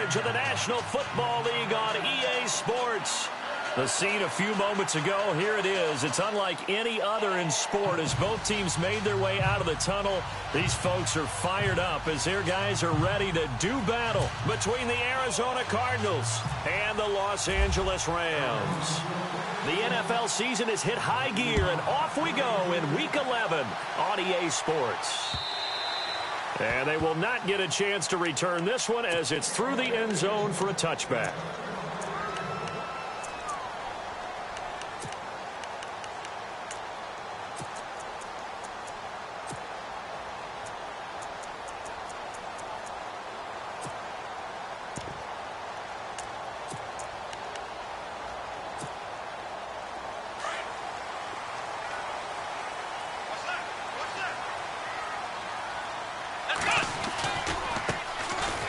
coverage of the National Football League on EA Sports. The scene a few moments ago, here it is. It's unlike any other in sport as both teams made their way out of the tunnel. These folks are fired up as their guys are ready to do battle between the Arizona Cardinals and the Los Angeles Rams. The NFL season has hit high gear, and off we go in Week 11 on EA Sports. And they will not get a chance to return this one as it's through the end zone for a touchback.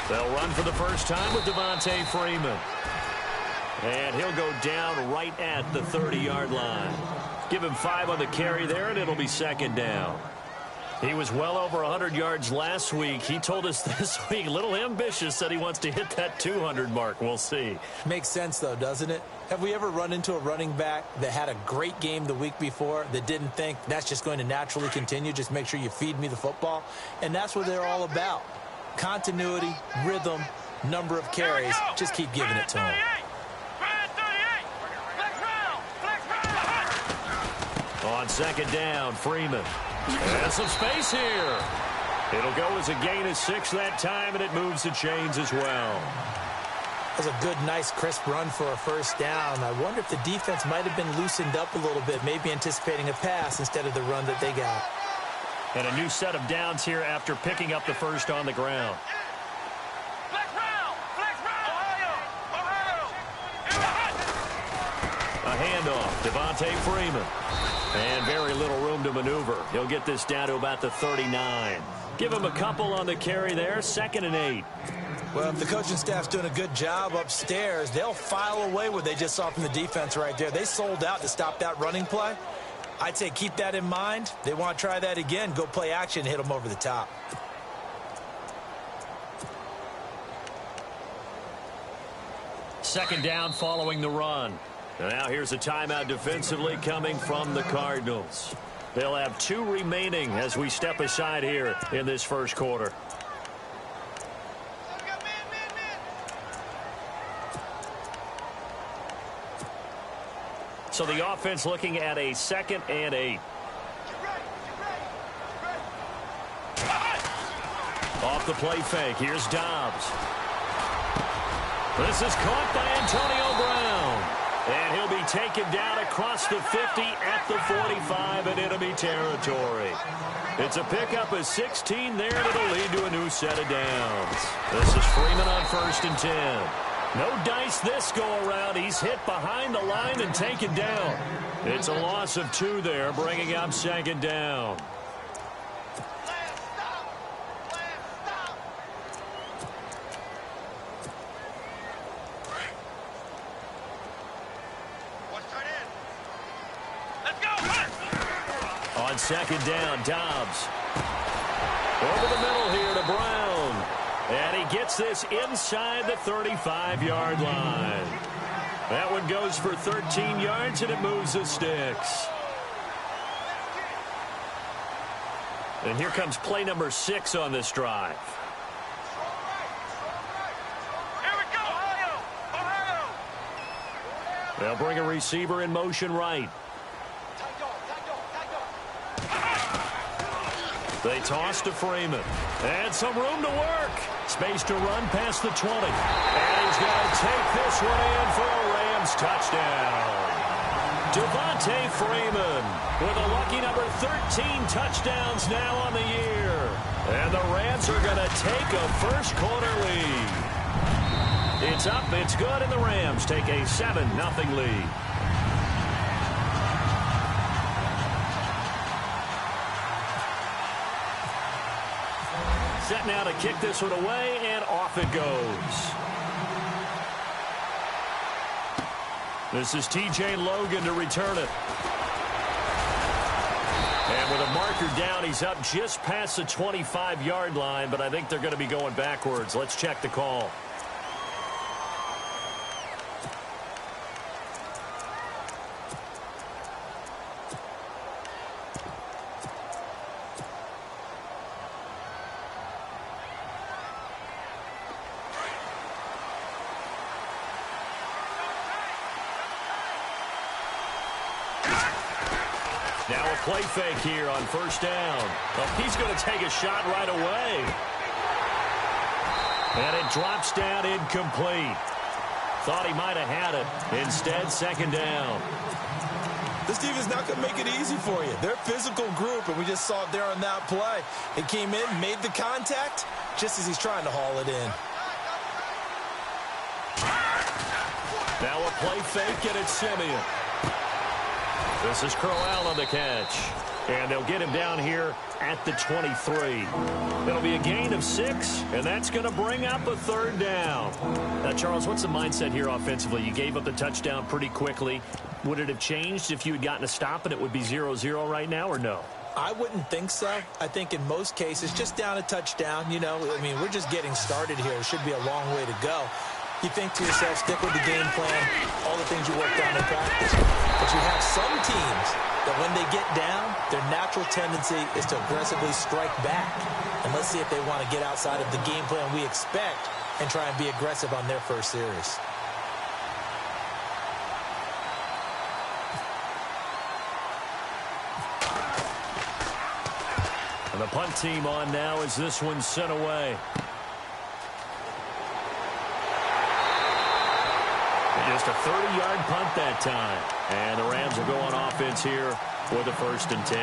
They'll run for the first time with Devontae Freeman. And he'll go down right at the 30-yard line. Give him 5 on the carry there, and it'll be second down. He was well over 100 yards last week. He told us this week, a little ambitious, that he wants to hit that 200 mark. We'll see. Makes sense, though, doesn't it? Have we ever run into a running back that had a great game the week before that didn't think that's just going to naturally continue? Just make sure you feed me the football. And that's what they're all about. Continuity, rhythm, number of carries. Just keep giving it to him. On second down, Freeman. And some space here. It'll go as a gain of 6 that time, and it moves the chains as well. That's a good, nice, crisp run for a first down. I wonder if the defense might have been loosened up a little bit, maybe anticipating a pass instead of the run that they got. And a new set of downs here after picking up the first on the ground. A handoff, Devontae Freeman. And very little room to maneuver. He'll get this down to about the 39. Give him a couple on the carry there, 2nd and 8. Well, if the coaching staff's doing a good job upstairs, they'll file away what they just saw from the defense right there. They sold out to stop that running play. I'd say keep that in mind. They want to try that again. Go play action and hit them over the top. Second down following the run. Now here's a timeout defensively coming from the Cardinals. They'll have 2 remaining as we step aside here in this first quarter. So the offense looking at a 2nd and 8. Off the play fake. Here's Dobbs. This is caught by Antonio Brown. And he'll be taken down across the 50 at the 45 in enemy territory. It's a pickup of 16 there that'll lead to a new set of downs. This is Freeman on 1st and 10. No dice this go-around. He's hit behind the line and taken down. It's a loss of 2 there, bringing up 2nd down. On 2nd down, Dobbs. Over the middle here to Brown. And he gets this inside the 35-yard line. That one goes for 13 yards, and it moves the sticks. And here comes play number 6 on this drive. Here we go, Ohio! They'll bring a receiver in motion right. They toss to Freeman. And some room to work. Space to run past the 20. And he's going to take this one in for a Rams touchdown. Devontae Freeman with a lucky number 13 touchdowns now on the year. And the Rams are going to take a first quarter lead. It's up, it's good, and the Rams take a 7-0 lead. Set now to kick this one away, and off it goes. This is T.J. Logan to return it. And with a marker down, he's up just past the 25-yard line, but I think they're going to be going backwards. Let's check the call. Now a play fake here on first down. Well, he's going to take a shot right away. And it drops down incomplete. Thought he might have had it. Instead, second down. This team is not going to make it easy for you. They're a physical group, and we just saw it there on that play. He came in, made the contact, just as he's trying to haul it in. Now a play fake, and it's Simeon. This is Crowell on the catch. And they'll get him down here at the 23. It'll be a gain of 6, and that's going to bring up a third down. Now, Charles, what's the mindset here offensively? You gave up the touchdown pretty quickly. Would it have changed if you had gotten a stop and it would be 0-0 right now, or no? I wouldn't think so. I think in most cases, just down a touchdown, you know, I mean, we're just getting started here. It should be a long way to go. You think to yourself, stick with the game plan, all the things you worked on in practice. But you have some teams that when they get down, their natural tendency is to aggressively strike back. And let's see if they want to get outside of the game plan we expect and try and be aggressive on their first series. And the punt team on now as this one's sent away. Just a 30-yard punt that time. And the Rams will go on offense here with a 1st and 10.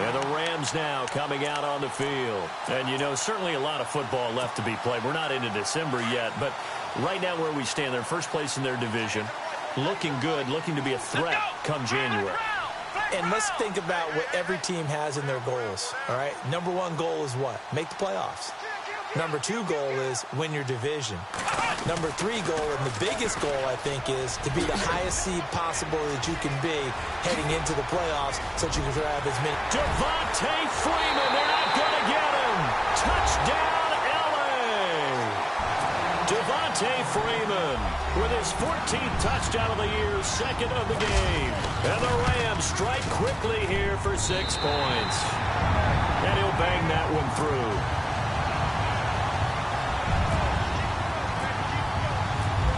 And the Rams now coming out on the field. And, you know, certainly a lot of football left to be played. We're not into December yet, but right now where we stand, they're first place in their division. Looking good, looking to be a threat come January. And let's think about what every team has in their goals, all right? Number 1 goal is what? Make the playoffs. Number 2 goal is win your division. Number 3 goal, and the biggest goal, I think, is to be the highest seed possible that you can be heading into the playoffs so that you can grab as many. Devontae Freeman, they're not going to get him. Touchdown, L.A. Devontae Freeman with his 14th touchdown of the year, 2nd of the game. And the Rams strike quickly here for 6 points. And he'll bang that one through.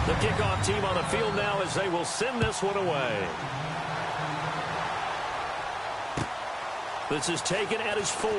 The kickoff team on the field now as they will send this one away. This is taken at his 4.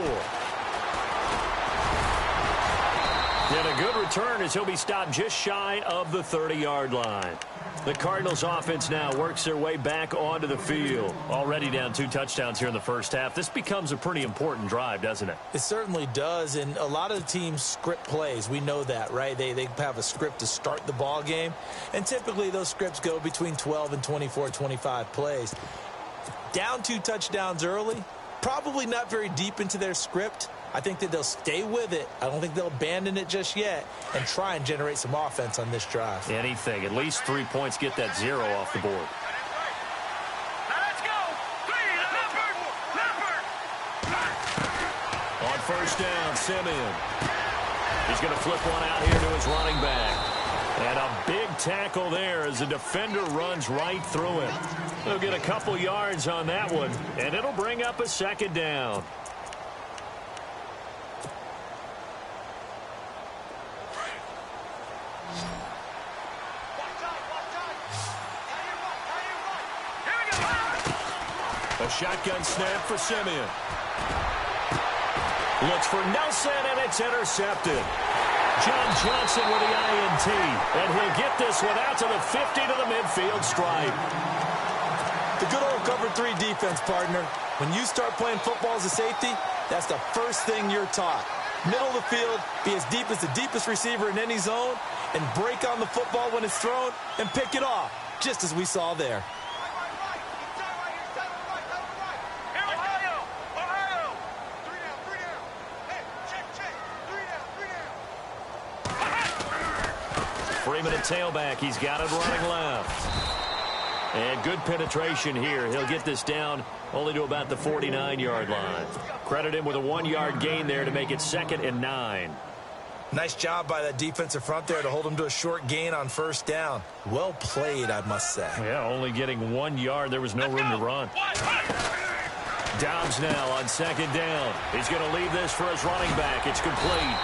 And a good return as he'll be stopped just shy of the 30-yard line. The Cardinals offense now works their way back onto the field. Already down 2 touchdowns here in the first half. This becomes a pretty important drive, doesn't it? It certainly does, and a lot of the teams script plays. We know that, right? They have a script to start the ball game, and typically those scripts go between 12 and 24, 25 plays. Down 2 touchdowns early, probably not very deep into their script. I think that they'll stay with it. I don't think they'll abandon it just yet and try and generate some offense on this drive. Anything. At least 3 points, get that 0 off the board. Let's go. 3, Leopard. On first down, Simeon. He's going to flip one out here to his running back. And a big tackle there as the defender runs right through him. They'll get a couple yards on that one, and it'll bring up a 2nd down. A shotgun snap for Simeon. Looks for Nelson, and it's intercepted. John Johnson with the INT, and he'll get this one out to the 50 to the midfield stripe. The good old cover 3 defense, partner. When you start playing football as a safety, that's the first thing you're taught. Middle of the field, be as deep as the deepest receiver in any zone, and break on the football when it's thrown and pick it off, just as we saw there. Freeman at tailback. He's got it running left. And good penetration here. He'll get this down only to about the 49-yard line. Credit him with a 1-yard gain there to make it 2nd and 9. Nice job by that defensive front there to hold him to a short gain on first down. Well played, I must say. Yeah, only getting 1 yard. There was no room to run. Dobbs now on 2nd down. He's going to leave this for his running back. It's complete.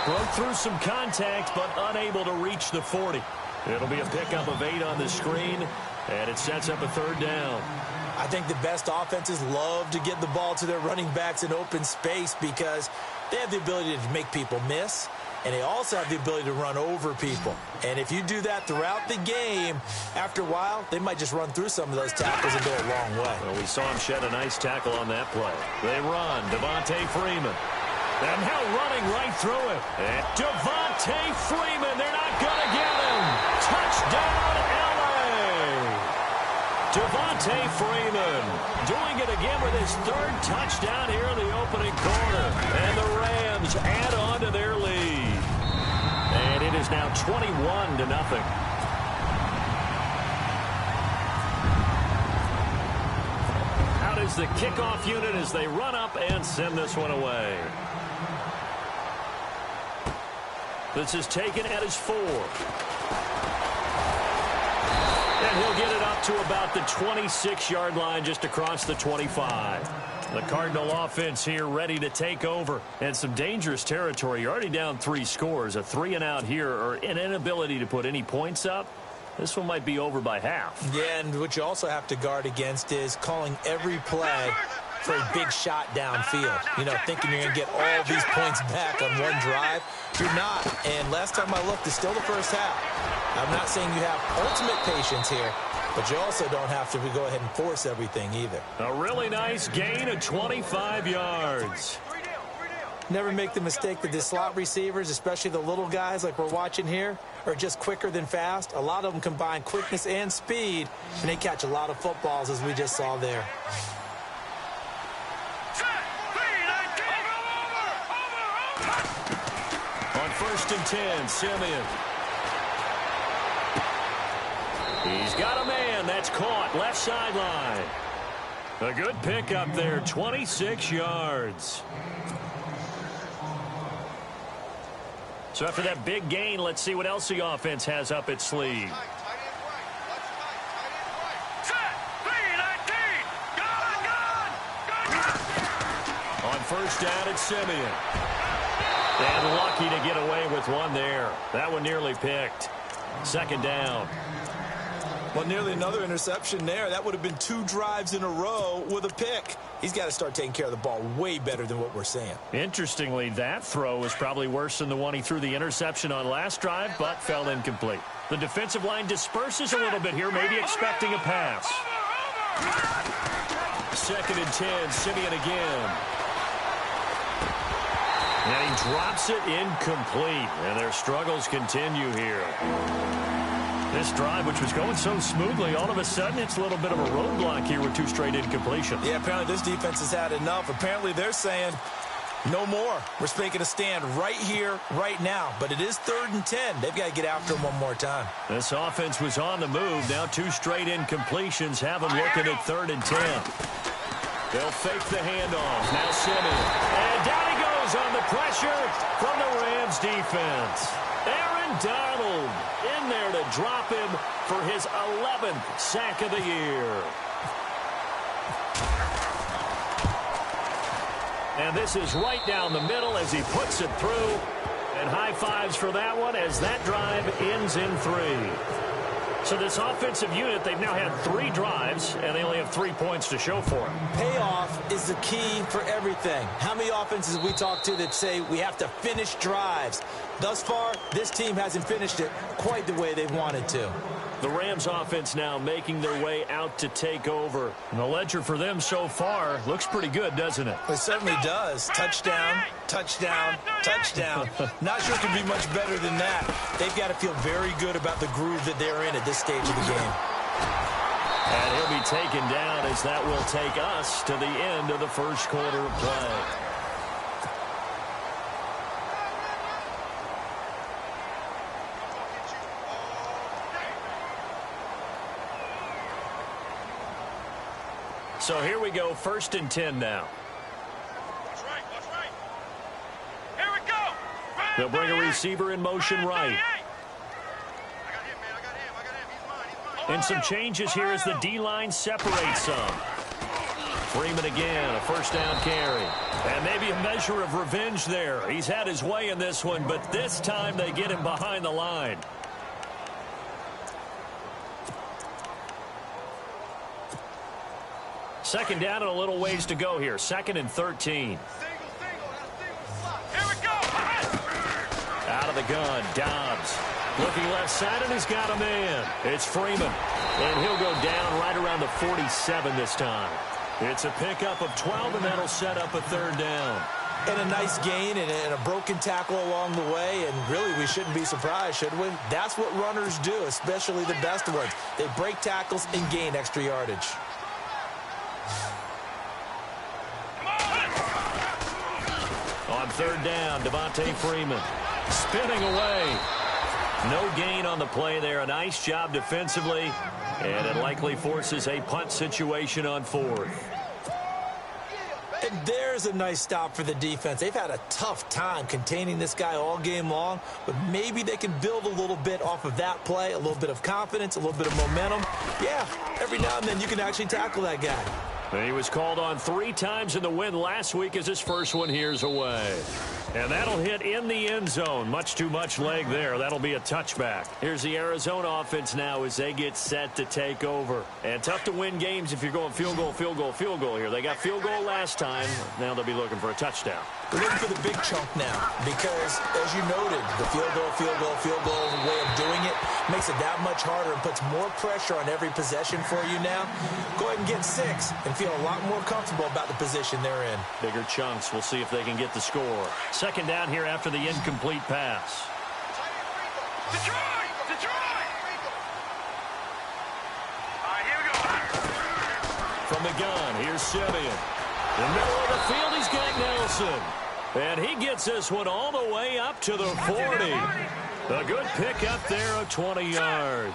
Broke through some contact, but unable to reach the 40. It'll be a pickup of 8 on the screen, and it sets up a 3rd down. I think the best offenses love to get the ball to their running backs in open space because they have the ability to make people miss, and they also have the ability to run over people. And if you do that throughout the game, after a while, they might just run through some of those tackles and go a long way. Well, we saw him shed a nice tackle on that play. They run. Devontae Freeman. And now running right through it. And Devontae Freeman, they're not going to get him. Touchdown, L.A. Devontae Freeman doing it again with his third touchdown here in the opening quarter. And the Rams add on to their lead. And it is now 21-0. Out is the kickoff unit as they run up and send this one away. This is taken at his 4. And he'll get it up to about the 26-yard line just across the 25. The Cardinal offense here ready to take over. And some dangerous territory. You're already down 3 scores. A 3-and-out here or an inability to put any points up. This one might be over by half. Yeah, and what you also have to guard against is calling every play for a big shot downfield. You know, thinking you're going to get all these points back on one drive. You're not. And last time I looked, it's still the first half. I'm not saying you have ultimate patience here, but you also don't have to go ahead and force everything either. A really nice gain of 25 yards. Never make the mistake that the slot receivers, especially the little guys like we're watching here, are just quicker than fast. A lot of them combine quickness and speed, and they catch a lot of footballs, as we just saw there. On 1st and 10, Simeon. He's got a man. That's caught. Left sideline. A good pickup there. 26 yards. So after that big gain, let's see what else the offense has up its sleeve. On 1st down, it's Simeon. And lucky to get away with one there. That one nearly picked. 2nd down. Well, nearly another interception there. That would have been 2 drives in a row with a pick. He's got to start taking care of the ball way better than what we're seeing. Interestingly, that throw was probably worse than the one he threw the interception on last drive, but fell incomplete. The defensive line disperses a little bit here, maybe expecting a pass. 2nd and 10, Simeon again. And he drops it incomplete, and their struggles continue here. This drive, which was going so smoothly, all of a sudden it's a little bit of a roadblock here with 2 straight incompletions. Yeah, apparently this defense has had enough. Apparently they're saying no more. We're making a stand right here, right now. But it is 3rd and 10. They've got to get after him one more time. This offense was on the move. Now 2 straight incompletions have them looking at 3rd and 10. They'll fake the handoff. Now Simeon. And down he goes on the pressure from the Rams defense. Aaron Donald in there to drop him for his 11th sack of the year. And this is right down the middle as he puts it through. And high fives for that one as that drive ends in 3. So this offensive unit, they've now had 3 drives, and they only have 3 points to show for it. Payoff is the key for everything. How many offenses we talk to that say we have to finish drives? Thus far, this team hasn't finished it quite the way they wanted to. The Rams offense now making their way out to take over. And the ledger for them so far looks pretty good, doesn't it? It certainly does. Touchdown, touchdown, touchdown. Not sure it can be much better than that. They've got to feel very good about the groove that they're in at this stage of the game. And he'll be taken down as that will take us to the end of the first quarter of play. So here we go, 1st and 10 now. Watch right. Here we go. They'll bring a receiver in motion right. I got him, man. I got him. He's mine. And some changes here as the D-line separates some. Freeman again, a 1st down carry. And maybe a measure of revenge there. He's had his way in this one, but this time they get him behind the line. Second down and a little ways to go here. 2nd and 13. Here we go. Out of the gun, Dobbs. Looking left side, and he's got a man. It's Freeman. And he'll go down right around the 47 this time. It's a pickup of 12, and that'll set up a 3rd down. And a nice gain and a broken tackle along the way, and really we shouldn't be surprised, should we? That's what runners do, especially the best ones. They break tackles and gain extra yardage. On 3rd down, Devontae Freeman spinning away. No gain on the play there. A nice job defensively, and it likely forces a punt situation on 4th. And there's a nice stop for the defense. They've had a tough time containing this guy all game long, but maybe they can build a little bit off of that play, a little bit of confidence, a little bit of momentum. Yeah, every now and then you can actually tackle that guy. He was called on 3 times in the win last week as his first one here's away. And that'll hit in the end zone. Much too much leg there. That'll be a touchback. Here's the Arizona offense now as they get set to take over. And tough to win games if you're going field goal, field goal, field goal here. They got field goal last time. Now they'll be looking for a touchdown. They're looking for the big chunk now because, as you noted, the field goal way of doing it makes it that much harder and puts more pressure on every possession for you now. Go ahead and get 6 and feel a lot more comfortable about the position they're in. Bigger chunks. We'll see if they can get the score. 2nd down here after the incomplete pass. Detroit! Detroit! All right, here we go. From the gun, here's Simeon. In the middle of the field, he's got Nelson. And he gets this one all the way up to the 40. A good pickup there of 20 yards.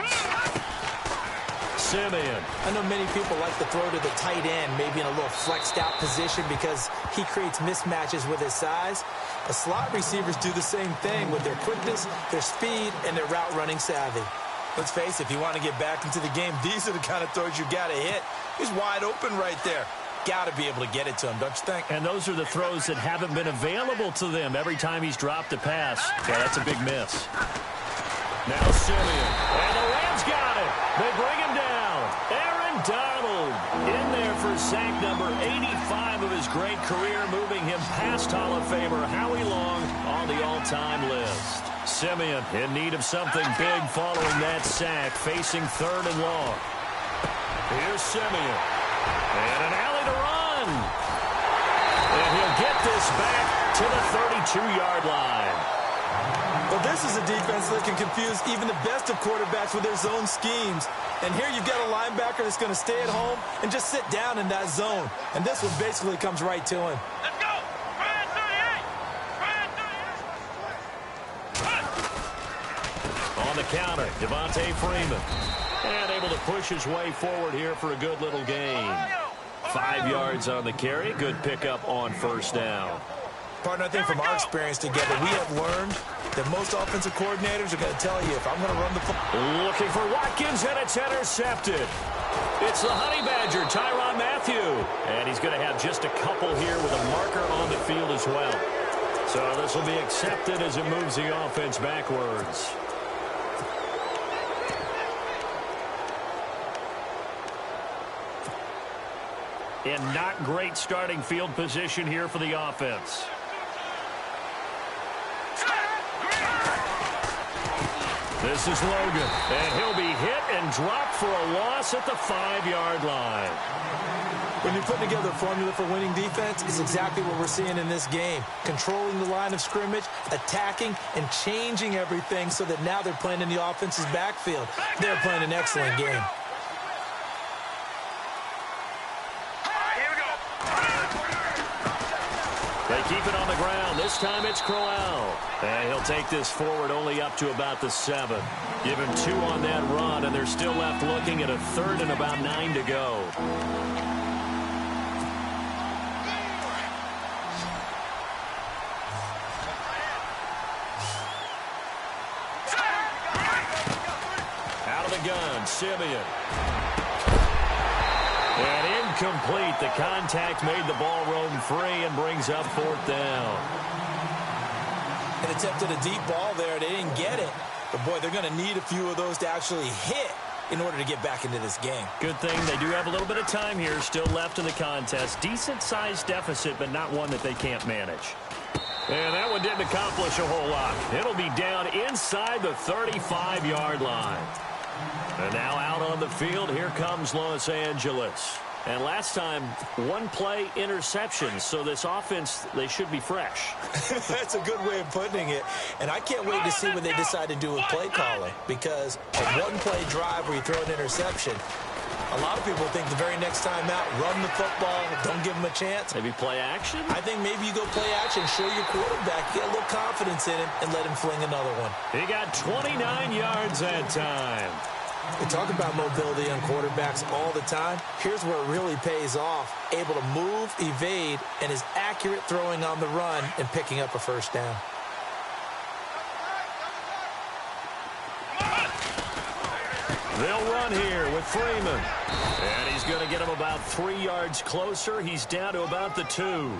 Simeon. I know many people like to throw to the tight end, maybe in a little flexed out position because he creates mismatches with his size. The slot receivers do the same thing with their quickness, their speed, and their route running savvy. Let's face it, if you want to get back into the game, these are the kind of throws you got to hit. He's wide open right there. Got to be able to get it to him, don't you think? And those are the throws that haven't been available to them every time he's dropped a pass. Yeah, that's a big miss. Now Simeon. And the Rams got it. They bring him down. Aaron Donald in there for sack number 85 of his great career, moving him past Hall of Famer Howie Long on the all-time list. Simeon in need of something big following that sack, facing 3rd and long. Here's Simeon. And an alley to run. And he'll get this back to the 32-yard line. Well, this is a defense that can confuse even the best of quarterbacks with their zone schemes. And here you've got a linebacker that's going to stay at home and just sit down in that zone. And this one basically comes right to him. Let's go. Ryan 38. Ryan 38. On the counter, Devontae Freeman. And able to push his way forward here for a good little gain. 5 yards on the carry. Good pickup on 1st down. Partner, I think from our experience together, we have learned that most offensive coordinators are going to tell you, if I'm going to run the football. Looking for Watkins, and it's intercepted. It's the Honey Badger, Tyrann Mathieu. And he's going to have just a couple here with a marker on the field as well. So this will be accepted as it moves the offense backwards. And not great starting field position here for the offense. This is Logan, and he'll be hit and dropped for a loss at the 5-yard line. When you're putting together a formula for winning defense, it's exactly what we're seeing in this game. Controlling the line of scrimmage, attacking, and changing everything so that now they're playing in the offense's backfield. They're playing an excellent game. They keep it on the ground. This time it's Crowell. And he'll take this forward only up to about the 7. Give him 2 on that run, and they're still left looking at a 3rd and about 9 to go. Out of the gun, Simeon. And incomplete. The contact made the ball roam free and brings up 4th down. It attempted a deep ball there. They didn't get it. But, boy, they're going to need a few of those to actually hit in order to get back into this game. Good thing they do have a little bit of time here still left in the contest. Decent-sized deficit, but not one that they can't manage. And that one didn't accomplish a whole lot. It'll be down inside the 35-yard line. And now out on the field, here comes Los Angeles. And last time, one-play interception, so this offense, they should be fresh. That's a good way of putting it. And I can't wait to see what they decide to do with play calling, because a one-play drive where you throw an interception, a lot of people think the very next time out, run the football, don't give them a chance. Maybe play action? I think maybe you go play action, show your quarterback, get a little confidence in him, and let him fling another one. He got 29 yards that time. We talk about mobility on quarterbacks all the time. Here's where it really pays off. Able to move, evade, and is accurate throwing on the run and picking up a first down. They'll run here with Freeman. And he's going to get him about 3 yards closer. He's down to about the 2.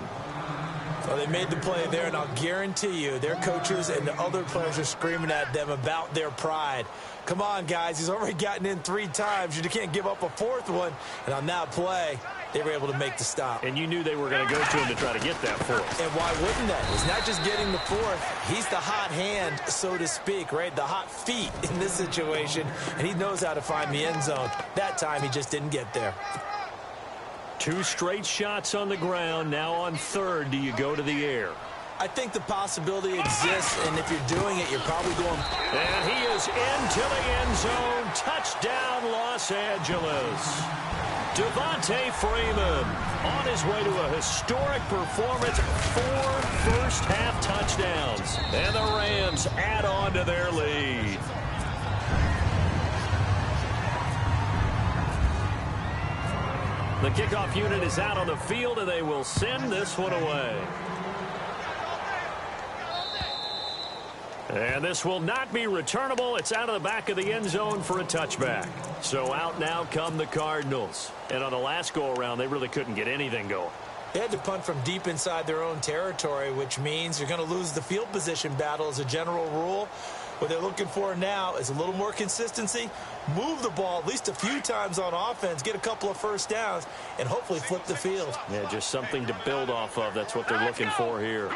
Well, they made the play there, and I'll guarantee you their coaches and the other players are screaming at them about their pride. Come on, guys. He's already gotten in 3 times. You can't give up a 4th one. And on that play, they were able to make the stop. And you knew they were going to go to him to try to get that 4th. And why wouldn't they? He's not just getting the 4th. He's the hot hand, so to speak, right? The hot feet in this situation. And he knows how to find the end zone. That time, he just didn't get there. 2 straight shots on the ground. Now on 3rd, do you go to the air? I think the possibility exists, and if you're doing it, you're probably going. And he is into the end zone. Touchdown, Los Angeles. Devontae Freeman on his way to a historic performance. 4 first-half touchdowns. And the Rams add on to their lead. The kickoff unit is out on the field, and they will send this one away. And this will not be returnable. It's out of the back of the end zone for a touchback. So out now come the Cardinals. And on the last go-around, they really couldn't get anything going. They had to punt from deep inside their own territory, which means you're going to lose the field position battle as a general rule. What they're looking for now is a little more consistency, move the ball at least a few times on offense, get a couple of first downs, and hopefully flip the field. Yeah, just something to build off of. That's what they're looking for here.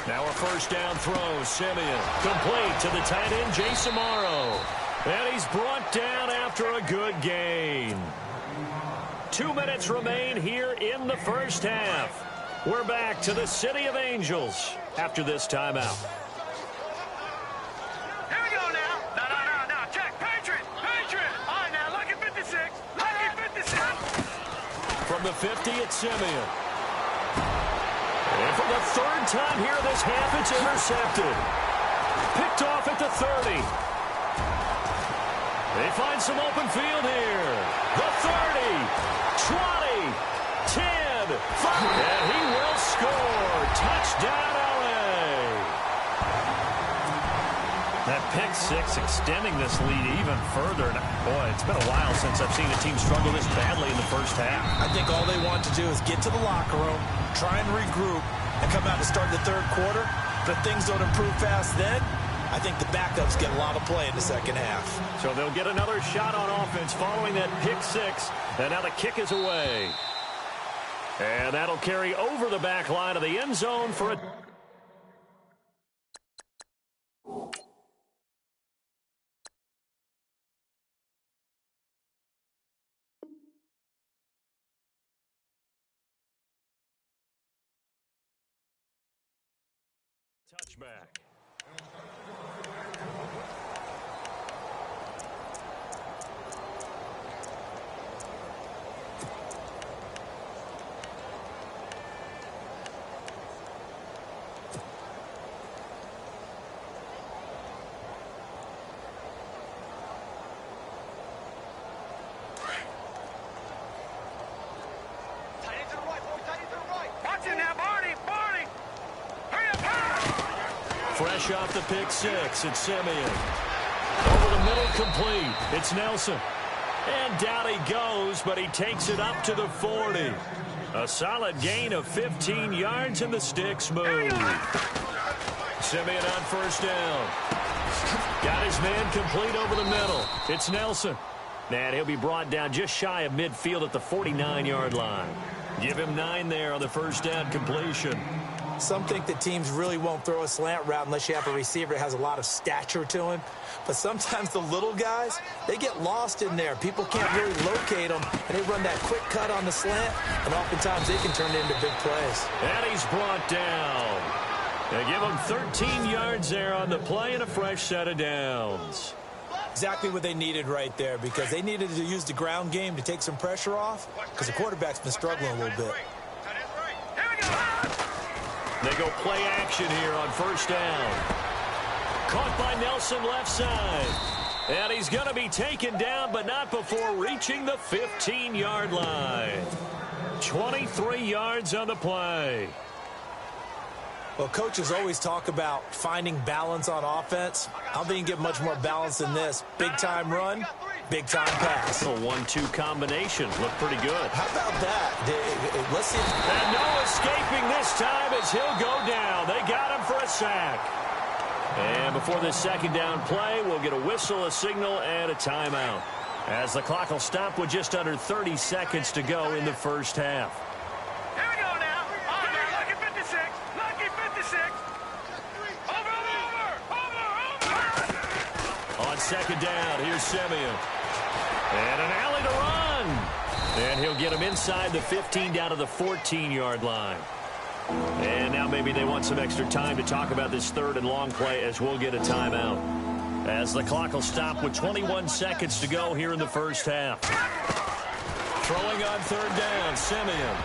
Now a first down throw. Simeon complete to the tight end, Jason Morrow. And he's brought down after a good gain. 2 minutes remain here in the first half. We're back to the City of Angels after this timeout. Here we go now. No. Check. Patriot. All right, now, look at 56. Look at 56. From the 50, it's Simeon. And for the 3rd time here this half, it's intercepted. Picked off at the 30. They find some open field here. The 30, 20, 10, 5, and he will score. Touchdown, LA. That pick 6 extending this lead even further. Boy, it's been a while since I've seen a team struggle this badly in the first half. I think all they want to do is get to the locker room, try and regroup, and come out to start the 3rd quarter. But things don't improve fast then. I think the backups get a lot of play in the second half. So they'll get another shot on offense following that pick 6. And now the kick is away. And that'll carry over the back line of the end zone for a... touchback. Fresh off the pick 6, it's Simeon. Over the middle, complete. It's Nelson. And down he goes, but he takes it up to the 40. A solid gain of 15 yards, and the sticks move. Simeon on first down. Got his man complete over the middle. It's Nelson. And he'll be brought down just shy of midfield at the 49-yard line. Give him 9 there on the first down completion. Some think that teams really won't throw a slant route unless you have a receiver that has a lot of stature to him. But sometimes the little guys, they get lost in there. People can't really locate them, and they run that quick cut on the slant, and oftentimes they can turn it into big plays. And he's brought down. They give him 13 yards there on the play and a fresh set of downs. Exactly what they needed right there, because they needed to use the ground game to take some pressure off, because the quarterback's been struggling a little bit. They go play action here on first down. Caught by Nelson left side. And he's going to be taken down, but not before reaching the 15-yard line. 23 yards on the play. Well, coaches always talk about finding balance on offense. I don't think you can get much more balance than this. Big-time run, big-time pass. A 1-2 combination. Looked pretty good. How about that? Let's see. And no escaping this time as he'll go down. They got him for a sack. And before this second down play, we'll get a whistle, a signal, and a timeout, as the clock will stop with just under 30 seconds to go in the first half. Here we go now. Lucky 56. Lucky 56. Over. On second down, here's Simeon. And an alley to run. And he'll get him inside the 15 down to the 14-yard line. And now maybe they want some extra time to talk about this third and long play, as we'll get a timeout, as the clock will stop with 21 seconds to go here in the first half. Throwing on third down, Simeon.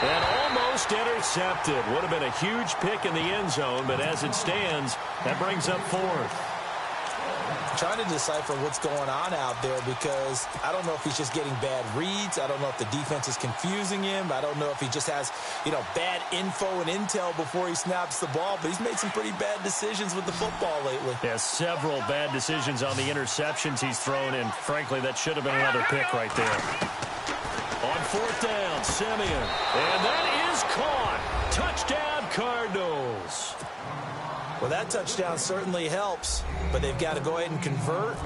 And almost intercepted. Would have been a huge pick in the end zone, but as it stands, that brings up fourth. Trying to decipher what's going on out there, because I don't know if he's just getting bad reads. I don't know if the defense is confusing him. I don't know if he just has, bad info and intel before he snaps the ball. But he's made some pretty bad decisions with the football lately. Yeah, several bad decisions on the interceptions he's thrown, and frankly, that should have been another pick right there. On fourth down, Simeon. And that is caught. Touchdown, Cardinals. Well, that touchdown certainly helps, but they've got to go ahead and convert,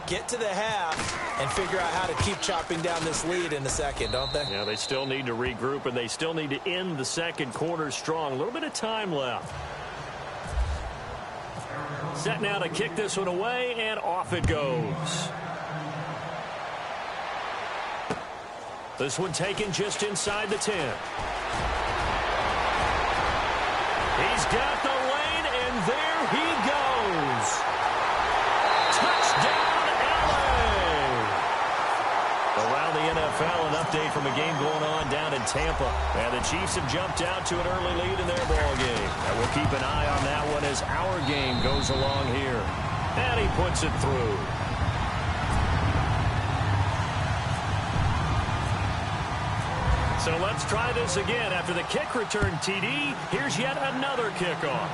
get to the half, and figure out how to keep chopping down this lead in the second, don't they? Yeah, they still need to regroup, and they still need to end the second quarter strong. A little bit of time left. Set now to kick this one away, and off it goes. This one taken just inside the 10. He's got the lane, and there he goes. Touchdown, LA! Around the NFL, an update from a game going on down in Tampa. And the Chiefs have jumped out to an early lead in their ball game. And we'll keep an eye on that one as our game goes along here. And he puts it through. So let's try this again. After the kick return TD, here's yet another kickoff.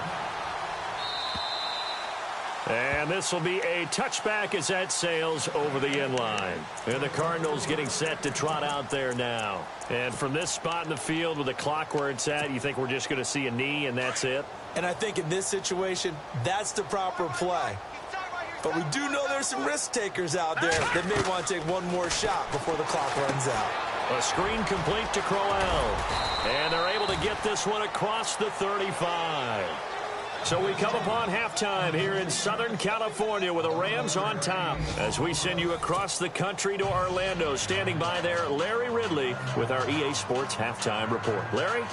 And this will be a touchback as that sails over the end line. And the Cardinals getting set to trot out there now. And from this spot in the field with the clock where it's at, you think we're just going to see a knee and that's it? And I think in this situation, that's the proper play. But we do know there's some risk takers out there that may want to take one more shot before the clock runs out. A screen complete to Crowell. And they're able to get this one across the 35. So we come upon halftime here in Southern California with the Rams on top. As we send you across the country to Orlando, standing by there, Larry Ridley with our EA Sports Halftime Report. Larry?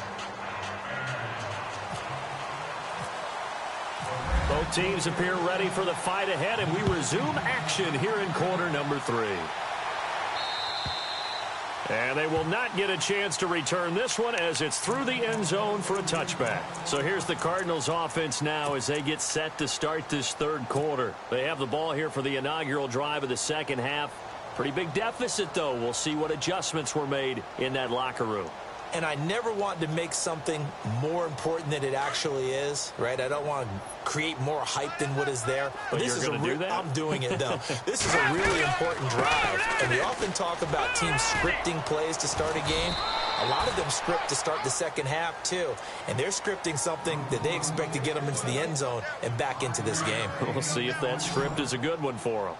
Both teams appear ready for the fight ahead, and we resume action here in quarter number 3. And they will not get a chance to return this one as it's through the end zone for a touchback. So here's the Cardinals offense now as they get set to start this third quarter. They have the ball here for the inaugural drive of the second half. Pretty big deficit, though. We'll see what adjustments were made in that locker room. and I never want to make something more important than it actually is, right? I don't want to create more hype than what is there. But this you're is going to do that? I'm doing it, though. This is a really important drive, and we often talk about teams scripting plays to start a game. A lot of them script to start the second half, too, and they're scripting something that they expect to get them into the end zone and back into this game. We'll see if that script is a good one for them.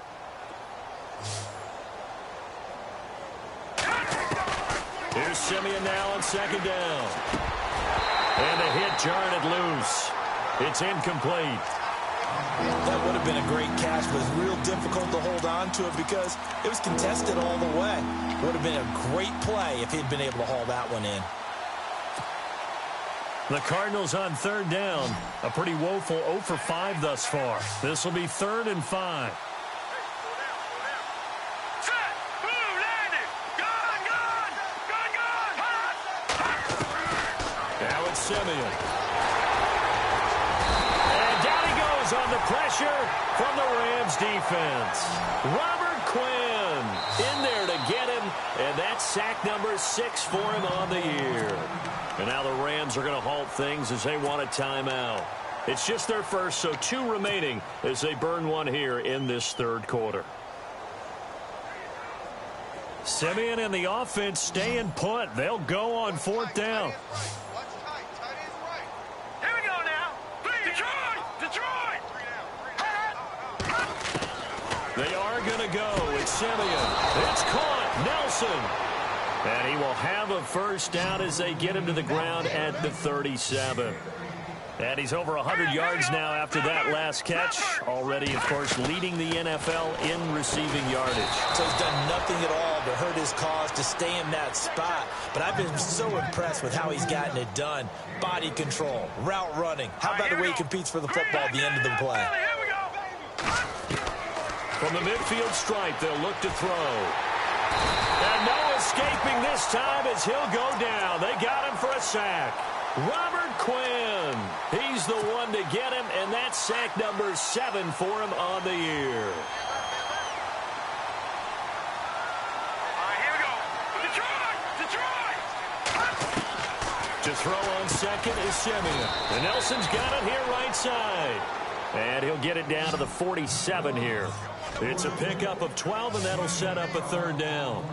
Here's Simeon now on second down. And a hit jarring it loose. It's incomplete. That would have been a great catch, but it's real difficult to hold on to it because it was contested all the way. Would have been a great play if he'd been able to haul that one in. The Cardinals on third down. A pretty woeful 0 for 5 thus far. This will be 3rd and 5. Now it's Simeon. And down he goes on the pressure from the Rams defense. Robert Quinn in there to get him, and that's sack number 6 for him on the year. And now the Rams are going to halt things as they want a timeout. It's just their first, so 2 remaining as they burn one here in this third quarter. Simeon and the offense staying put. They'll go on 4th down. Here we go now. Detroit! Detroit! They are going to go. It's Simeon. It's caught. Nelson. And he will have a first down as they get him to the ground at the 37. And he's over 100 yards now after that last catch. Already, of course, leading the NFL in receiving yardage. So he's done nothing at all to hurt his cause to stay in that spot. But I've been so impressed with how he's gotten it done. Body control, route running. How about the way he competes for the football at the end of the play? From the midfield stripe, they'll look to throw. And no escaping this time as he'll go down. They got him for a sack. Robert Quinn. He's the one to get him, and that's sack number 7 for him on the year. Here we go. Detroit! Detroit! To throw on second is Simeon. And Nelson's got it here right side. And he'll get it down to the 47 here. It's a pickup of 12, and that'll set up a 3rd down.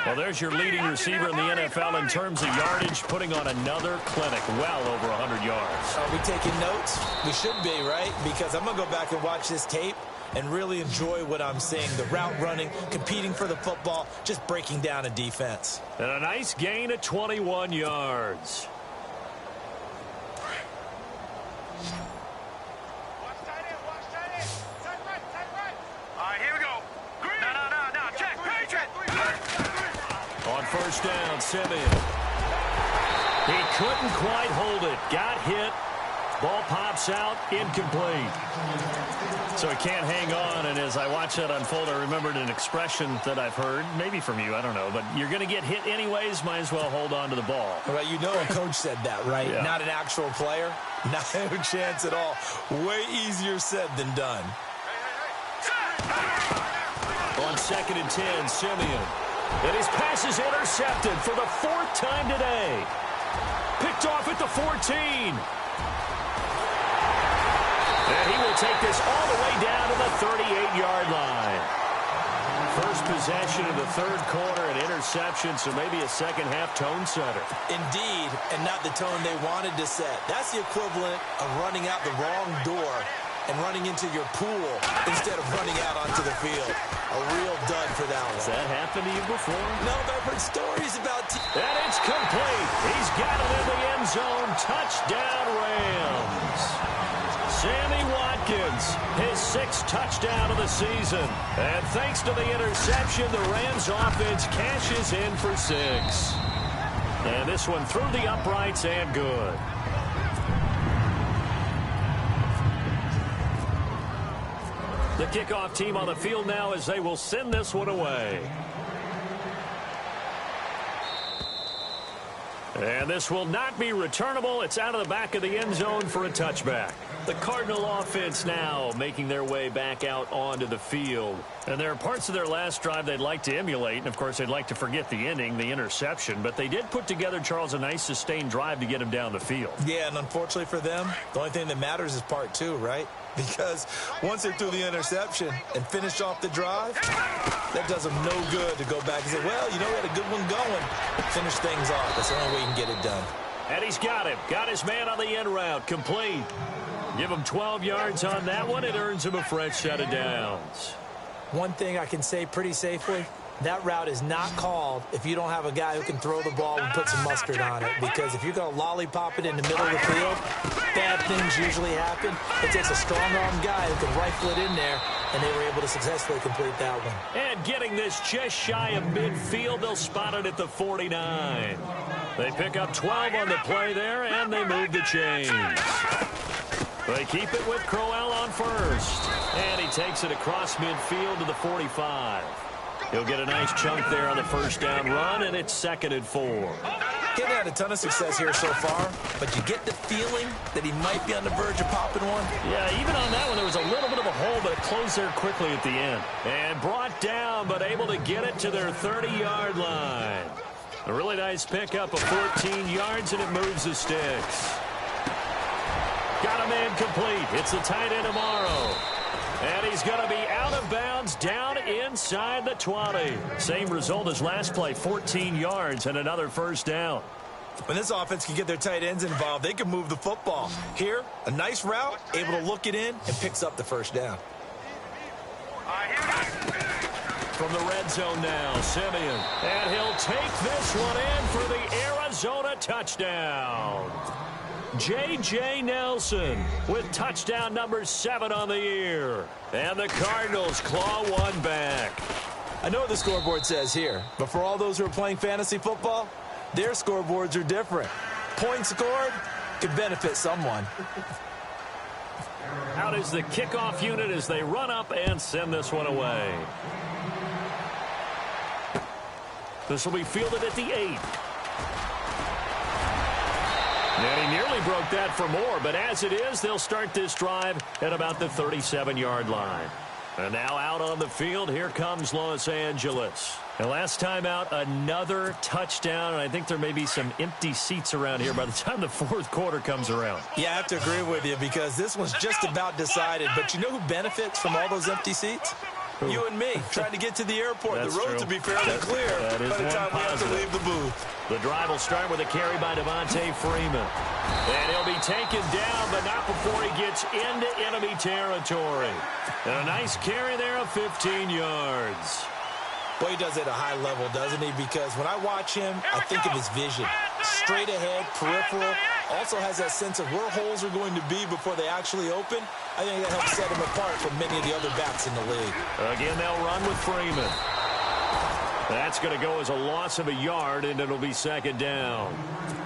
Well, there's your leading receiver in the NFL in terms of yardage, putting on another clinic, well over 100 yards. Are we taking notes? We should be, right? Because I'm going to go back and watch this tape and really enjoy what I'm seeing. The route running, competing for the football, just breaking down a defense. And a nice gain of 21 yards. Here we go. No. Check. Patriot. On first down, Simeon. He couldn't quite hold it. Got hit. Ball pops out. Incomplete. So he can't hang on. And as I watch that unfold, I remembered an expression that I've heard, maybe from you, I don't know. But you're going to get hit anyways. Might as well hold on to the ball. Well, you know a coach said that, right? Yeah. Not an actual player. Not a chance at all. Way easier said than done. On 2nd and 10, Simeon. And his pass is intercepted for the 4th time today. Picked off at the 14. And he will take this all the way down to the 38-yard line. First possession of the third quarter, an interception, so maybe a second-half tone setter. Indeed, and not the tone they wanted to set. That's the equivalent of running out the wrong door and running into your pool instead of running out onto the field. A real dud for that one. Has that happened to you before? No, but I've heard stories about... And it's complete. He's got it in the end zone. Touchdown, Rams. Sammy Watkins, his 6th touchdown of the season. And thanks to the interception, the Rams offense cashes in for 6. And this one through the uprights and good. The kickoff team on the field now as they will send this one away. And this will not be returnable. It's out of the back of the end zone for a touchback. The Cardinal offense now making their way back out onto the field. And there are parts of their last drive they'd like to emulate. And, of course, they'd like to forget the ending, the interception. But they did put together, Charles, a nice sustained drive to get him down the field. Yeah, and unfortunately for them, the only thing that matters is part two, right? Because once they threw the interception and finished off the drive, that does them no good to go back and say, well, you know, we had a good one going. Finish things off. That's the only way you can get it done. And he's got him. Got his man on the end route. Complete. Give him 12 yards on that one. It earns him a fresh set of downs. One thing I can say pretty safely, that route is not called if you don't have a guy who can throw the ball and put some mustard on it. Because if you're going to lollipop it in the middle of the field, bad things usually happen. It takes a strong-arm guy who can rifle it in there, and they were able to successfully complete that one. And getting this just shy of midfield, they'll spot it at the 49. They pick up 12 on the play there, and they move the chains. They keep it with Crowell on first. And he takes it across midfield to the 45. He'll get a nice chunk there on the first down run, and it's 2nd and 4. Getting had a ton of success here so far, but you get the feeling that he might be on the verge of popping one. Yeah, even on that one, there was a little bit of a hole, but it closed there quickly at the end. And brought down, but able to get it to their 30-yard line. A really nice pickup of 14 yards, and it moves the sticks. Got a man complete. It's the tight end tomorrow. And he's going to be out of bounds down inside the 20. Same result as last play, 14 yards and another first down. When this offense can get their tight ends involved, they can move the football. Here, a nice route, able to look it in, and picks up the first down. From the red zone now, Simeon. And he'll take this one in for the Arizona touchdown. J.J. Nelson with touchdown number 7 on the year. And the Cardinals claw one back. I know what the scoreboard says here, but for all those who are playing fantasy football, their scoreboards are different. Points scored could benefit someone. Out is the kickoff unit as they run up and send this one away. This will be fielded at the 8. And he nearly broke that for more, but as it is, they'll start this drive at about the 37-yard line. And now out on the field, here comes Los Angeles. And last time out, another touchdown, and I think there may be some empty seats around here by the time the fourth quarter comes around. Yeah, I have to agree with you because this one's just about decided. But you know who benefits from all those empty seats? You and me, trying to get to the airport. That's the roads true. will be fairly clear That is by the time we have to positive. leave the booth. The drive will start with a carry by Devontae Freeman. And he'll be taken down, but not before he gets into enemy territory. And a nice carry there of 15 yards. Well, he does it at a high level, doesn't he? Because when I watch him, I think of his vision. Straight ahead, peripheral. Also has that sense of where holes are going to be before they actually open. I think that helps set him apart from many of the other backs in the league. Again, they'll run with Freeman. That's going to go as a loss of a yard, and it'll be 2nd down.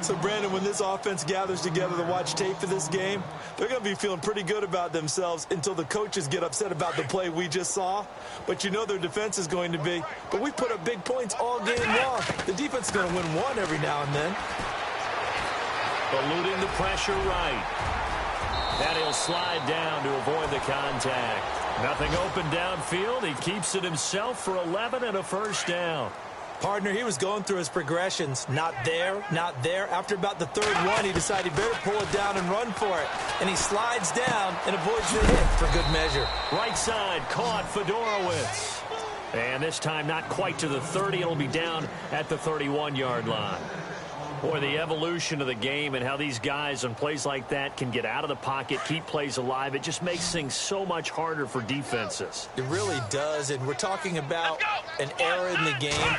So, Brandon, when this offense gathers together to watch tape for this game, they're going to be feeling pretty good about themselves until the coaches get upset about the play we just saw. But you know their defense is going to be. But we put up big points all game long. The defense is going to win one every now and then. Eluding the pressure right. And he'll slide down to avoid the contact. Nothing open downfield. He keeps it himself for 11 and a first down. Partner, he was going through his progressions. Not there, not there. After about the third one, he decided he better pull it down and run for it. And he slides down and avoids the hit for good measure. Right side caught Fedorowicz. And this time not quite to the 30. It'll be down at the 31-yard line. Boy, the evolution of the game and how these guys on plays like that can get out of the pocket, keep plays alive, it just makes things so much harder for defenses. It really does, and we're talking about an era in the game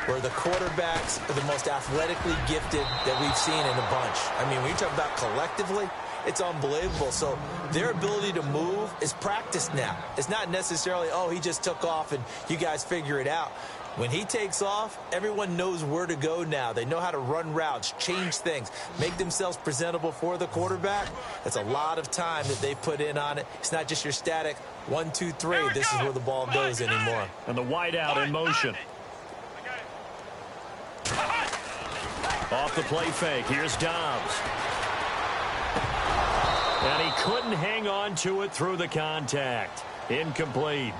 where the quarterbacks are the most athletically gifted that we've seen in a bunch. I mean, when you talk about collectively, it's unbelievable. So their ability to move is practiced now. It's not necessarily, oh, he just took off and you guys figure it out. When he takes off, everyone knows where to go now. They know how to run routes, change things, make themselves presentable for the quarterback. That's a lot of time that they put in on it. It's not just your static 1, 2, 3. This is where the ball goes anymore. And the wideout in motion. Off the play fake. Here's Dobbs. And he couldn't hang on to it through the contact. Incomplete.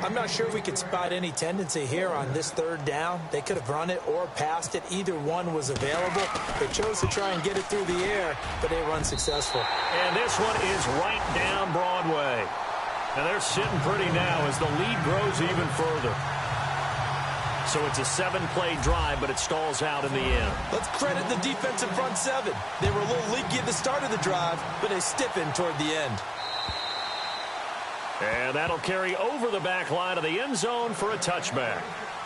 I'm not sure we could spot any tendency here on this third down. They could have run it or passed it. Either one was available. They chose to try and get it through the air, but they were unsuccessful. And this one is right down Broadway. And they're sitting pretty now as the lead grows even further. So it's a 7-play drive, but it stalls out in the end. Let's credit the defensive front seven. They were a little leaky at the start of the drive, but they stiffened toward the end. And that'll carry over the back line of the end zone for a touchback.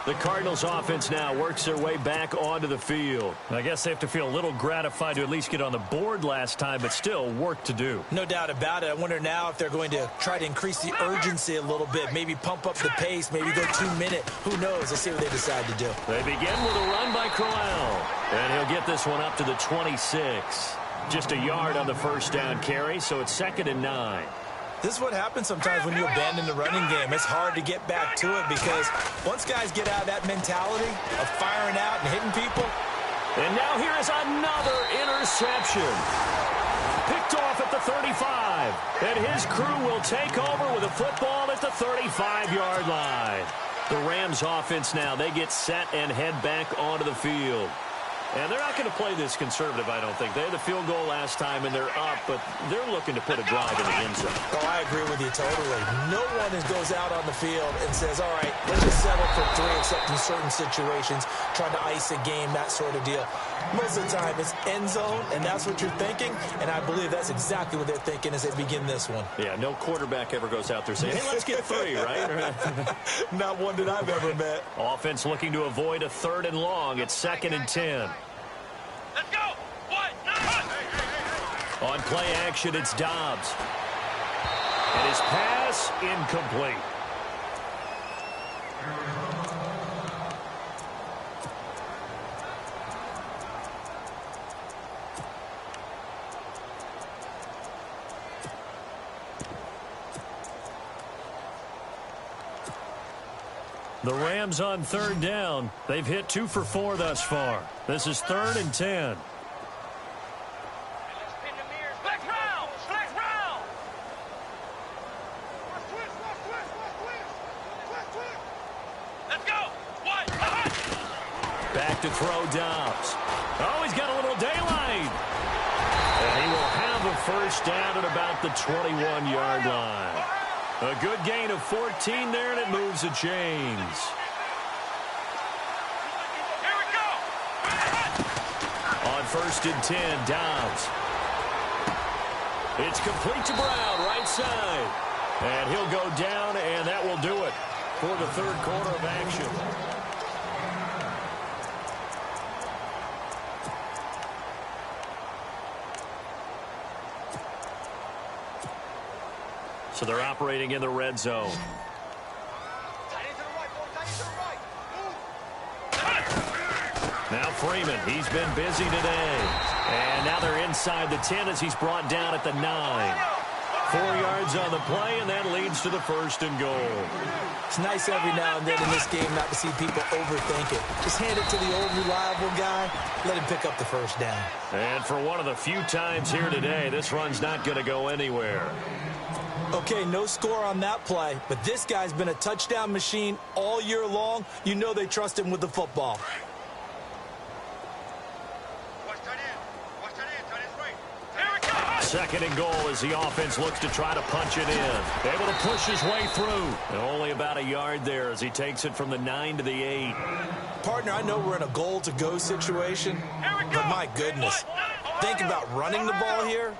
The Cardinals offense now works their way back onto the field. I guess they have to feel a little gratified to at least get on the board last time, but still work to do. No doubt about it. I wonder now if they're going to try to increase the urgency a little bit, maybe pump up the pace, maybe go 2-minute. Who knows? Let's see what they decide to do. They begin with a run by Corral, and he'll get this one up to the 26. Just a yard on the first down carry, so it's 2nd and 9. This is what happens sometimes when you abandon the running game. It's hard to get back to it because once guys get out of that mentality of firing out and hitting people. And now here is another interception. Picked off at the 35. And his crew will take over with a football at the 35-yard line. The Rams offense now, they get set and head back onto the field. And they're not going to play this conservative, I don't think. They had the field goal last time, and they're up, but they're looking to put a drive in the end zone. Oh, I agree with you totally. No one goes out on the field and says, all right, let's just settle for 3, except in certain situations, trying to ice a game, that sort of deal. Most of the time, it's end zone, and that's what you're thinking, and I believe that's exactly what they're thinking as they begin this one. Yeah, no quarterback ever goes out there saying, hey, let's get 3, right? Not one that I've ever met. Offense looking to avoid a 3rd and long. It's 2nd and 10. Let's go! On play action, it's Dobbs. And his pass, incomplete. The Rams on 3rd down. They've hit 2 for 4 thus far. This is 3rd and 10. Back to throw Dobbs. Oh, he's got a little daylight. And he will have a first down at about the 21-yard line. A good gain of 14 there, and it moves the chains. Here we go. On 1st and 10, Dobbs. It's complete to Brown, right side. And he'll go down, and that will do it for the 3rd quarter of action. So they're operating in the red zone. Now Freeman, he's been busy today. And now they're inside the 10 as he's brought down at the 9. 4 yards on the play, and that leads to the 1st and goal. It's nice every now and then in this game not to see people overthink it. Just hand it to the old reliable guy, let him pick up the first down. And for one of the few times here today, this run's not going to go anywhere. Okay, no score on that play, but this guy's been a touchdown machine all year long. You know they trust him with the football. Second and goal as the offense looks to try to punch it in. Able to push his way through. And only about a yard there as he takes it from the 9 to the 8. Partner, I know we're in a goal-to-go situation, but my goodness, think about running the ball here.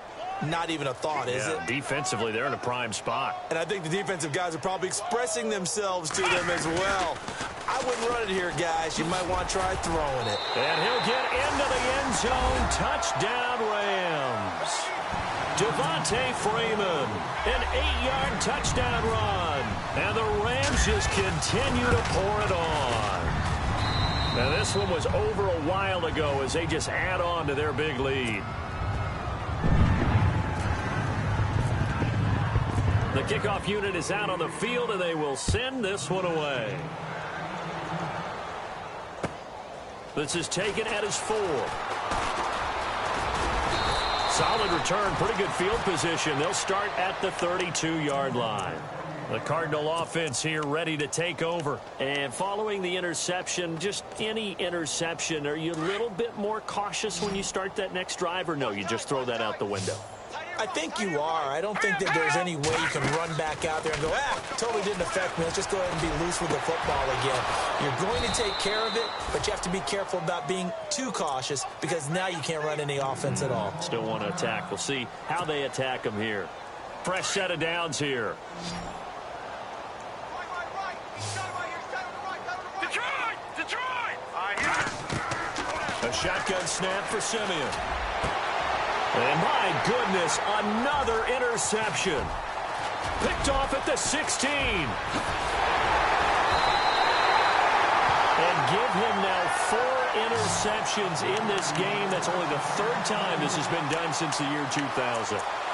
Not even a thought, is it? Defensively, they're in a prime spot. And I think the defensive guys are probably expressing themselves to them as well. I wouldn't run it here, guys. You might want to try throwing it. And he'll get into the end zone. Touchdown, Rams. Devontae Freeman, an 8-yard touchdown run. And the Rams just continue to pour it on. Now, this one was over a while ago as they just add on to their big lead. The kickoff unit is out on the field, and they will send this one away. This is taken at his 4. Solid return, pretty good field position. They'll start at the 32-yard line. The Cardinal offense here ready to take over. And following the interception, just any interception, are you a little bit more cautious when you start that next drive, or no, you just throw that out the window? I think you are. I don't think that there's any way you can run back out there and go, totally didn't affect me. Let's just go ahead and be loose with the football again. You're going to take care of it, but you have to be careful about being too cautious because now you can't run any offense at all. Still want to attack. We'll see how they attack them here. Fresh set of downs here. Detroit! I hear it. A shotgun snap for Simeon. And my goodness, another interception. Picked off at the 16. And give him now 4 interceptions in this game. That's only the 3rd time this has been done since the year 2000.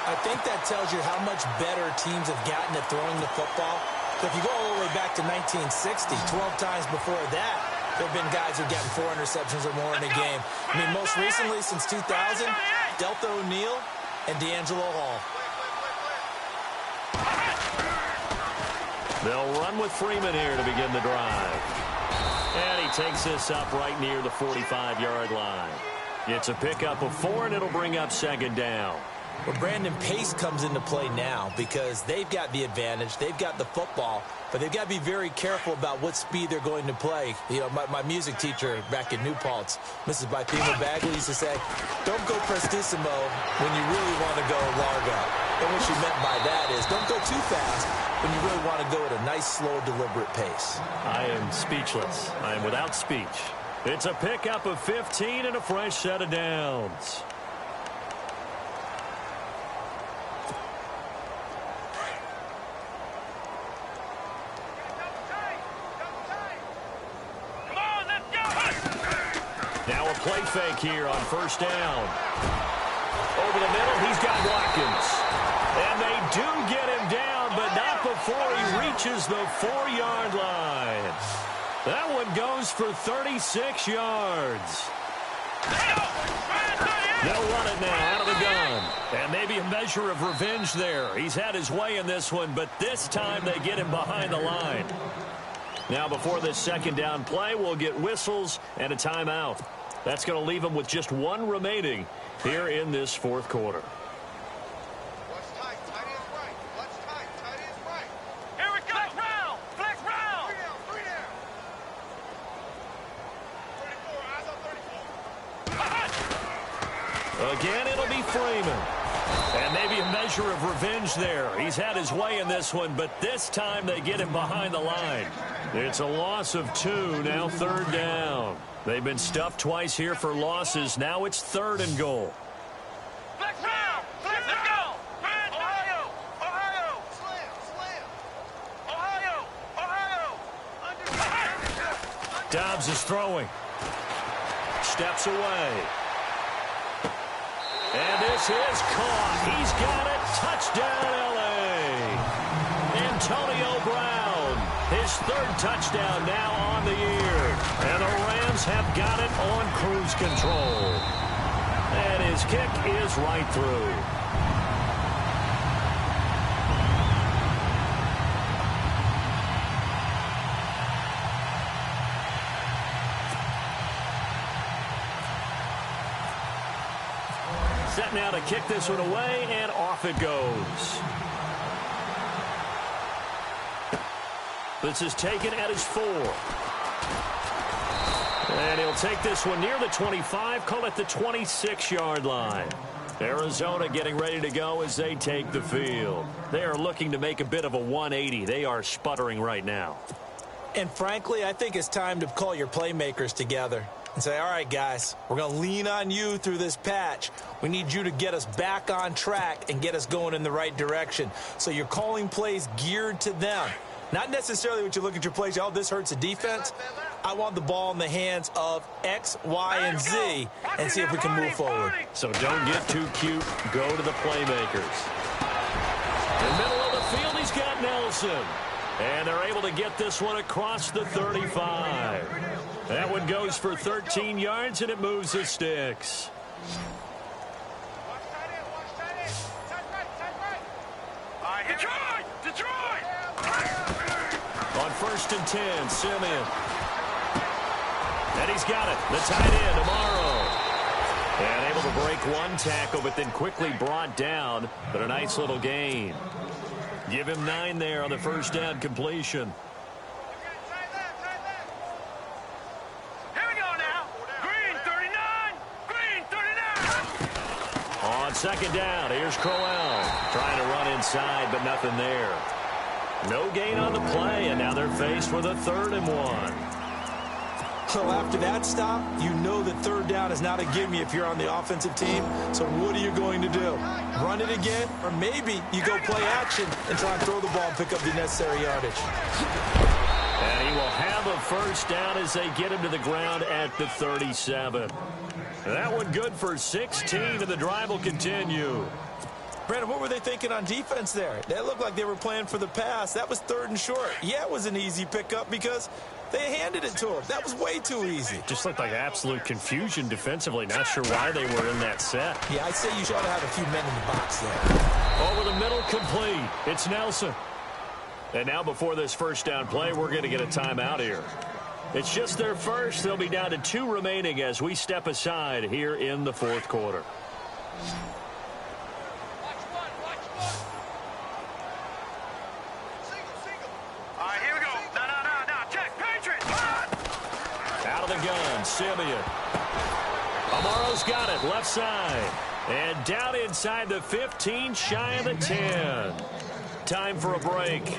I think that tells you how much better teams have gotten at throwing the football. So if you go all the way back to 1960, 12 times before that, there have been guys who've gotten 4 interceptions or more in a game. I mean, most recently, since 2000, Delta O'Neal and D'Angelo Hall. They'll run with Freeman here to begin the drive. And he takes this up right near the 45-yard line. It's a pickup of 4, and it'll bring up 2nd down. Well, Brandon, pace comes into play now because they've got the advantage. They've got the football, but they've got to be very careful about what speed they're going to play. You know, my music teacher back in New Paltz, Mrs. Bythema Bagley, used to say, don't go prestissimo when you really want to go largo. And what she meant by that is don't go too fast when you really want to go at a nice, slow, deliberate pace. I am speechless. I am without speech. It's a pickup of 15 and a fresh set of downs. Now a play fake here on 1st down. Over the middle, he's got Watkins. And they do get him down, but not before he reaches the 4-yard line. That one goes for 36 yards. They'll run it now out of the gun. And maybe a measure of revenge there. He's had his way in this one, but this time they get him behind the line. Now, before this 2nd down play, we'll get whistles and a timeout. That's going to leave them with just 1 remaining here in this 4th quarter. Watch tight. Tight is right. Watch tight. Tight is right. Here we go. Flex round. Flex round. 3 down. 34. Eyes on 34. Again, it'll be Freeman. And maybe a measure of revenge there. He's had his way in this one, but this time they get him behind the line. It's a loss of 2, now 3rd down. They've been stuffed twice here for losses. Now it's 3rd and goal. Flex round. Flex, let's go. Ohio. Ohio. Slam. Ohio. Dobbs is throwing. Steps away. And this is caught. He's got it. Touchdown, L.A. Antonio Brown. His 3rd touchdown now on the year. And the Rams have got it on cruise control. And his kick is right through. Set now to kick this one away, and off it goes. This is taken at his 4. And he'll take this one near the 25, call it the 26-yard line. Arizona getting ready to go as they take the field. They are looking to make a bit of a 180. They are sputtering right now. And frankly, I think it's time to call your playmakers together and say, all right, guys, we're going to lean on you through this patch. We need you to get us back on track and get us going in the right direction. So you're calling plays geared to them. Not necessarily when you look at your plays, oh, this hurts the defense. I want the ball in the hands of X, Y, and Z and see if we can move forward. So don't get too cute. Go to the playmakers. In the middle of the field, he's got Nelson. And they're able to get this one across the 35. That one goes for 13 yards, and it moves the sticks. Detroit! On 1st and 10, Simeon. And he's got it. The tight end, Amaro. And able to break one tackle, but then quickly brought down. But a nice little gain. Give him 9 there on the first down completion. Here we go now. Green 39. Green 39. On 2nd down, here's Crowell. Trying to run inside, but nothing there. No gain on the play, and now they're faced with a 3rd and 1. So after that stop, you know that 3rd down is not a gimme if you're on the offensive team. So what are you going to do? Run it again? Or maybe you go play action and try and throw the ball and pick up the necessary yardage. And he will have a 1st down as they get him to the ground at the 37. That one good for 16, and the drive will continue. Brandon, what were they thinking on defense there? They looked like they were playing for the pass. That was 3rd and short. Yeah, it was an easy pickup because they handed it to him. That was way too easy. Just looked like absolute confusion defensively. Not sure why they were in that set. Yeah, I'd say you should have a few men in the box there. Over the middle, complete. It's Nelson. And now before this 1st down play, we're going to get a timeout here. It's just their first. They'll be down to 2 remaining as we step aside here in the 4th quarter. Simeon. Amaro's got it, left side. And down inside the 15, shy of the 10. Time for a break.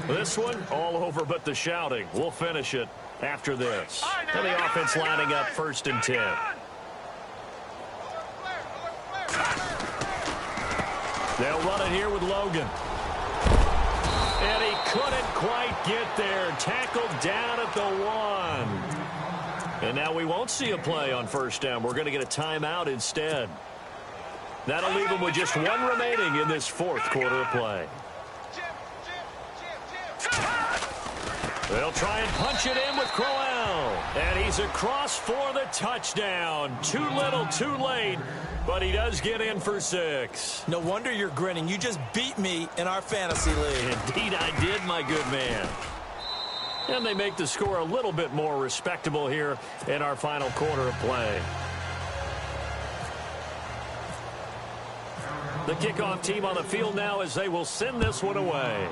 This one, all over but the shouting. We'll finish it after this. And the offense lining up 1st and 10. They'll run it here with Logan. And he couldn't quite get there. Tackled down at the 1. And now we won't see a play on 1st down. We're going to get a timeout instead. That'll leave them with just 1 remaining in this 4th quarter of play. They'll try and punch it in with Crowell. And he's across for the touchdown. Too little, too late. But he does get in for 6. No wonder you're grinning. You just beat me in our fantasy league. Indeed I did, my good man. And they make the score a little bit more respectable here in our final quarter of play. The kickoff team on the field now as they will send this one away.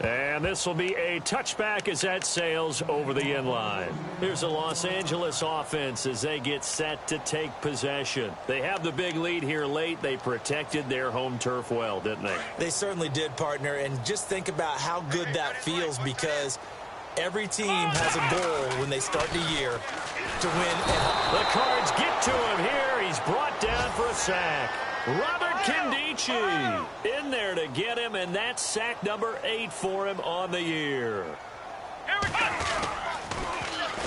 And this will be a touchback as that sails over the end line. Here's the Los Angeles offense as they get set to take possession. They have the big lead here late. They protected their home turf well, didn't they? They certainly did, partner. And just think about how good that feels because every team has a goal when they start the year to win. The Cards get to him here. He's brought down for a sack. Robert Kindici in there to get him, and that's sack number 8 for him on the year.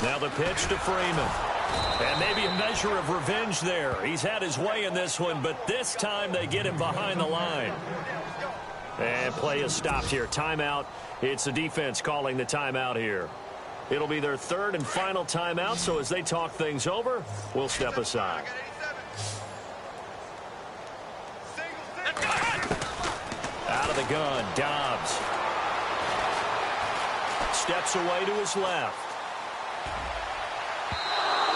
Now the pitch to Freeman. And maybe a measure of revenge there. He's had his way in this one, but this time they get him behind the line. And play is stopped here. Timeout. It's the defense calling the timeout here. It'll be their 3rd and final timeout, so as they talk things over, we'll step aside. Out of the gun, Dobbs. Steps away to his left.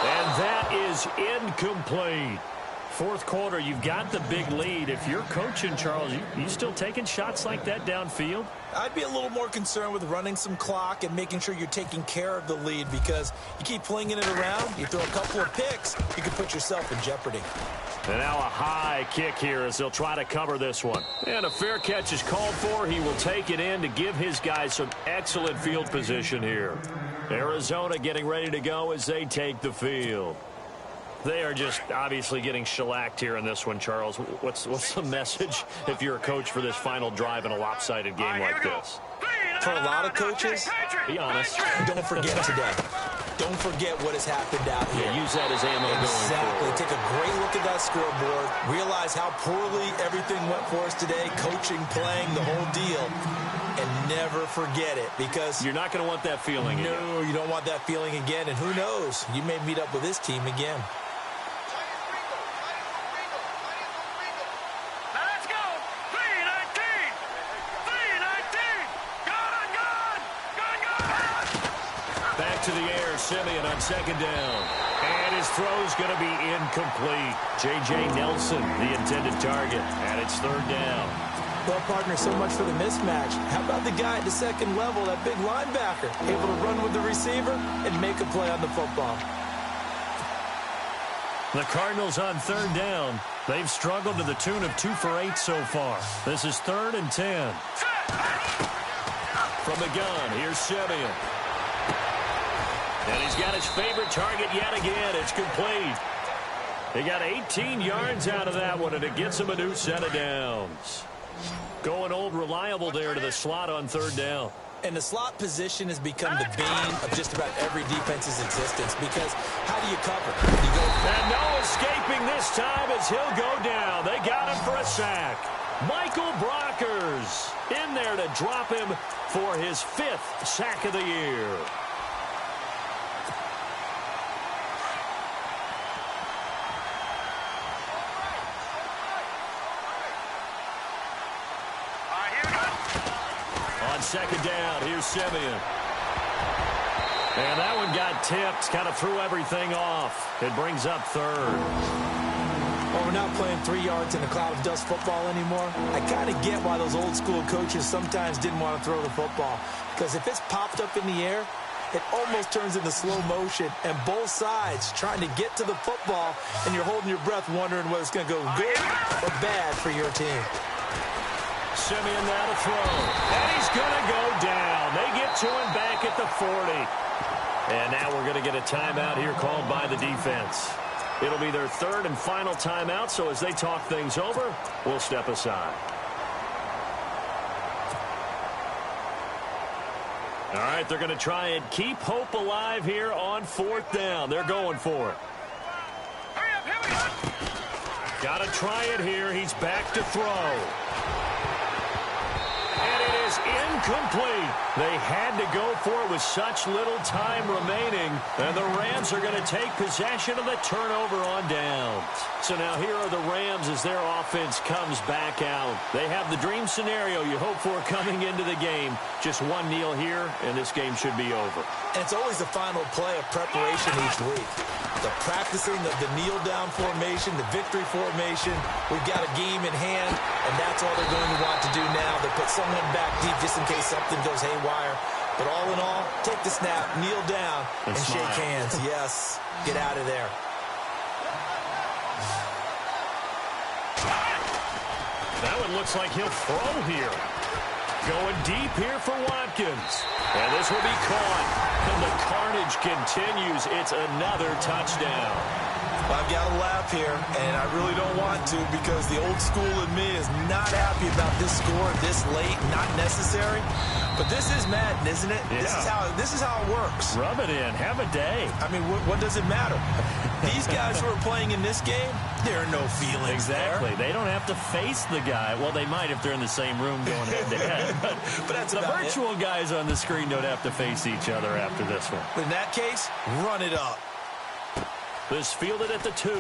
And that is incomplete. 4th quarter, you've got the big lead. If you're coaching, Charles, you still taking shots like that downfield? I'd be a little more concerned with running some clock and making sure you're taking care of the lead because you keep flinging it around, you throw a couple of picks, you can put yourself in jeopardy. And now a high kick here as they'll try to cover this one. And a fair catch is called for. He will take it in to give his guys some excellent field position here. Arizona getting ready to go as they take the field. They are just obviously getting shellacked here in this one, Charles. What's the message if you're a coach for this final drive in a lopsided game like this? For a lot of coaches, be honest. Don't forget today. Don't forget what has happened out here. Yeah, use that as ammo going forward. Take a great look at that scoreboard. Realize how poorly everything went for us today. Coaching, playing, the whole deal. And never forget it because you're not going to want that feeling again. No, you don't want that feeling again. And who knows? You may meet up with this team again. to the air. Simeon on second down. And his throw's going to be incomplete. J.J. Nelson, the intended target. And it's third down. Well, partner, so much for the mismatch. How about the guy at the second level, that big linebacker, able to run with the receiver and make a play on the football? The Cardinals on third down. They've struggled to the tune of 2 for 8 so far. This is 3rd and 10. From the gun, here's Simeon. And he's got his favorite target yet again. It's complete. He got 18 yards out of that one, and it gets him a new set of downs. Going old reliable there to the slot on third down. And the slot position has become the bane of just about every defense's existence, because how do you cover? You go and no escaping this time as he'll go down. They got him for a sack. Michael Brockers in there to drop him for his 5th sack of the year. On second down, here's Simeon. And that one got tipped, kind of threw everything off. It brings up third. Well, we're not playing 3 yards in a cloud of dust football anymore. I kind of get why those old school coaches sometimes didn't want to throw the football. Because if it's popped up in the air, it almost turns into slow motion. And both sides trying to get to the football, and you're holding your breath wondering whether it's going to go good or bad for your team. Simeon now to throw. And he's going to go down. They get to him back at the 40. And now we're going to get a timeout here called by the defense. It'll be their 3rd and final timeout, so as they talk things over, we'll step aside. All right, they're going to try and keep hope alive here on 4th down. They're going for it. Got to try it here. He's back to throw. And it is incomplete. They had to go for it with such little time remaining. And the Rams are going to take possession of the turnover on downs. So now here are the Rams as their offense comes back out. They have the dream scenario you hope for coming into the game. Just one kneel here, and this game should be over. And it's always the final play of preparation each week. The practicing of the kneel-down formation, the victory formation. We've got a game in hand, and that's all they're going to want to do now. They put someone back deep just in case something goes haywire. But all in all, take the snap, kneel down, and shake hands. Yes, get out of there. That one looks like he'll throw here. Going deep here for Watkins. And this will be caught. And the carnage continues. It's another touchdown. Well, I've got to laugh here, and I really don't want to, because the old school in me is not happy about this score this late, not necessary. But this is Madden, isn't it? Yeah. This is how it works. Rub it in. Have a day. I mean, what does it matter? These guys who are playing in this game, there are no feelings Exactly. there. They don't have to face the guy. Well, they might if they're in the same room going head-to-head. But that's the about virtual guys on the screen don't have to face each other after this one. In that case, run it up. This fielded at the 2.